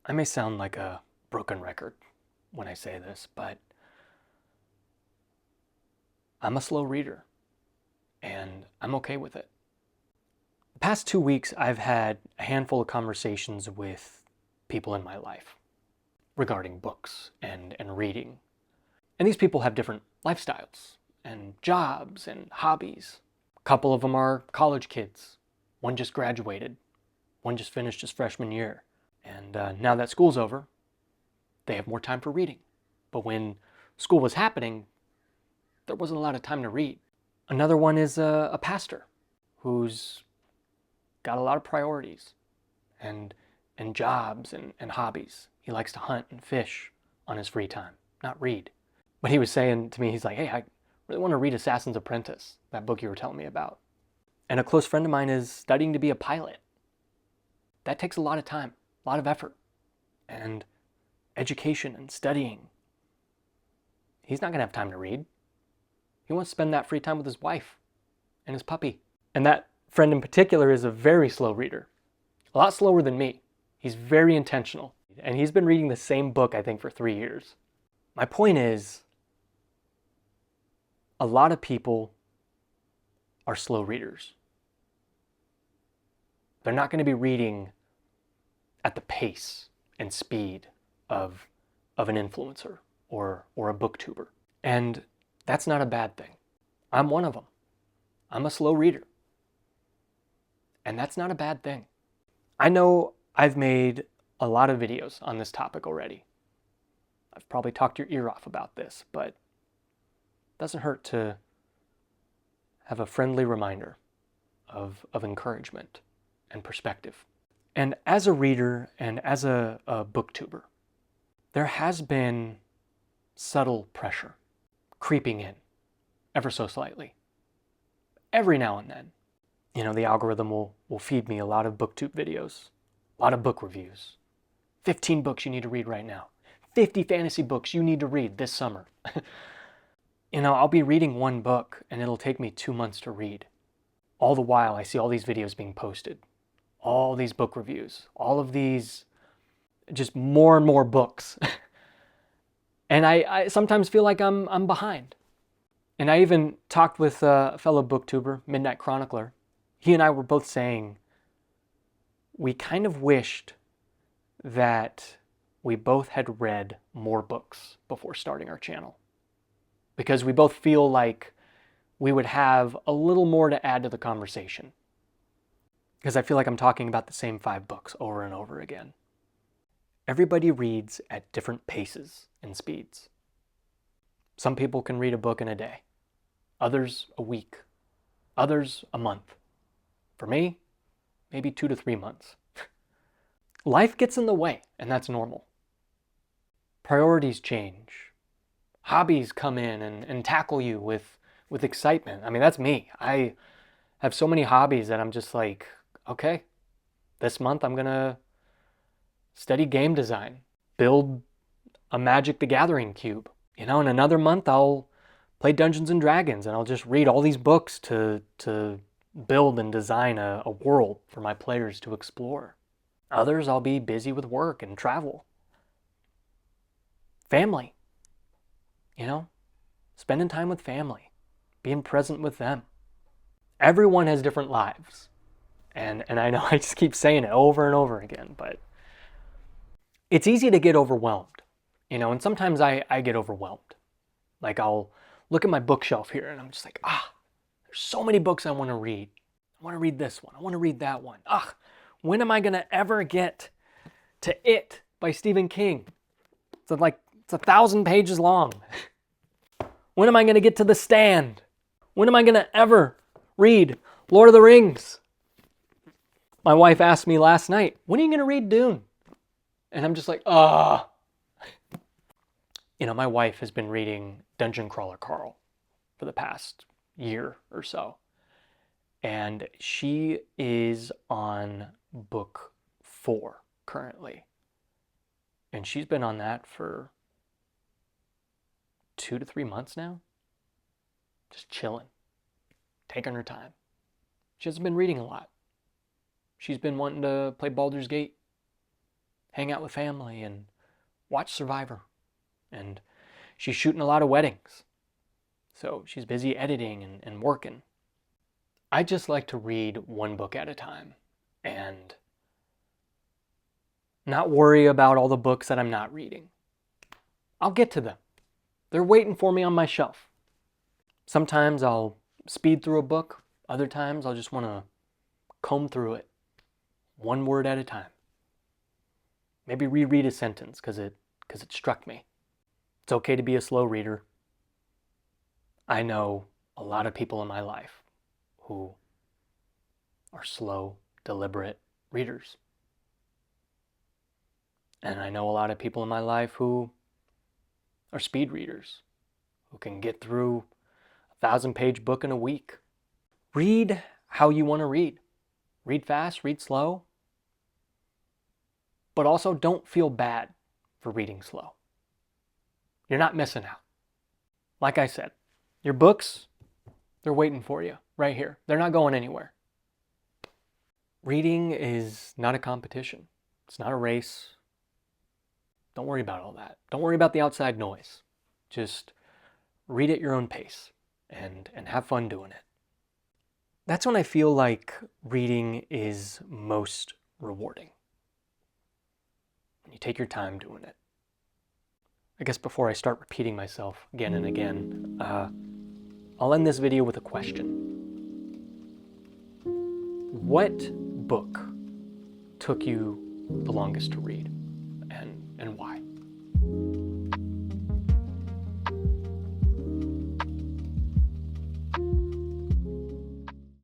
I may sound like a broken record when I say this, but I'm a slow reader, and I'm okay with it. The past 2 weeks, I've had a handful of conversations with people in my life regarding books and reading. And these people have different lifestyles and jobs and hobbies. A couple of them are college kids. One just graduated. One just finished his freshman year. And now that school's over, they have more time for reading. But when school was happening, there wasn't a lot of time to read. Another one is a pastor who's got a lot of priorities and jobs and hobbies. He likes to hunt and fish on his free time, not read. But he was saying to me, he's like, hey, I really want to read Assassin's Apprentice, that book you were telling me about. And a close friend of mine is studying to be a pilot. That takes a lot of time, a lot of effort, and education and studying. He's not going to have time to read. He wants to spend that free time with his wife and his puppy. And that friend in particular is a very slow reader, a lot slower than me. He's very intentional. And he's been reading the same book, I think, for 3 years. My point is, a lot of people are slow readers. They're not going to be reading at the pace and speed of an influencer or a booktuber. And that's not a bad thing. I'm one of them. I'm a slow reader. And that's not a bad thing. I know I've made a lot of videos on this topic already. I've probably talked your ear off about this, but it doesn't hurt to have a friendly reminder of encouragement and perspective. And as a reader and as a booktuber, there has been subtle pressure creeping in ever so slightly. Every now and then, the algorithm will feed me a lot of booktube videos, a lot of book reviews. 15 books you need to read right now. 50 fantasy books you need to read this summer. I'll be reading one book and it'll take me 2 months to read. All the while, I see all these videos being posted, all these book reviews, all of these, just more and more books. And I sometimes feel like I'm behind. And I even talked with a fellow booktuber, Midnight Chronicler. He and I were both saying we kind of wished that we both had read more books before starting our channel, because we both feel like we would have a little more to add to the conversation, because I feel like I'm talking about the same 5 books over and over again. Everybody reads at different paces and speeds. Some people can read a book in a day, others a week, others a month. For me, maybe 2 to 3 months. Life gets in the way, and that's normal. Priorities change. Hobbies come in and tackle you with excitement. I mean, that's me. I have so many hobbies that I'm just like, okay, this month I'm going to study game design, build a Magic the Gathering cube. In another month I'll play Dungeons and Dragons, and I'll just read all these books to build and design a world for my players to explore. Others I'll be busy with work and travel. Family. Spending time with family, being present with them. Everyone has different lives. And I know I just keep saying it over and over again, but it's easy to get overwhelmed, and sometimes I get overwhelmed. Like, I'll look at my bookshelf here and I'm just like, there's so many books I want to read. I want to read this one. I want to read that one. When am I going to ever get to It by Stephen King? It's 1,000 pages long. When am I going to get to The Stand? When am I going to ever read Lord of the Rings? My wife asked me last night, when are you going to read Dune? And I'm just like, my wife has been reading Dungeon Crawler Carl for the past year or so. And she is on book 4 currently. And she's been on that for 2 to 3 months now. Just chilling, taking her time. She hasn't been reading a lot. She's been wanting to play Baldur's Gate hang out with family and watch Survivor. And she's shooting a lot of weddings. So she's busy editing and working. I just like to read one book at a time and not worry about all the books that I'm not reading. I'll get to them. They're waiting for me on my shelf. Sometimes I'll speed through a book. Other times I'll just want to comb through it, one word at a time. Maybe reread a sentence because it struck me. It's okay to be a slow reader. I know a lot of people in my life who are slow, deliberate readers. And I know a lot of people in my life who are speed readers, who can get through a 1,000-page book in a week. Read how you want to read. Read fast, read slow. But also don't feel bad for reading slow. You're not missing out. Like I said, your books, they're waiting for you right here. They're not going anywhere. Reading is not a competition. It's not a race. Don't worry about all that. Don't worry about the outside noise. Just read at your own pace and have fun doing it. That's when I feel like reading is most rewarding. When you take your time doing it. I guess before I start repeating myself again and again, I'll end this video with a question. What book took you the longest to read?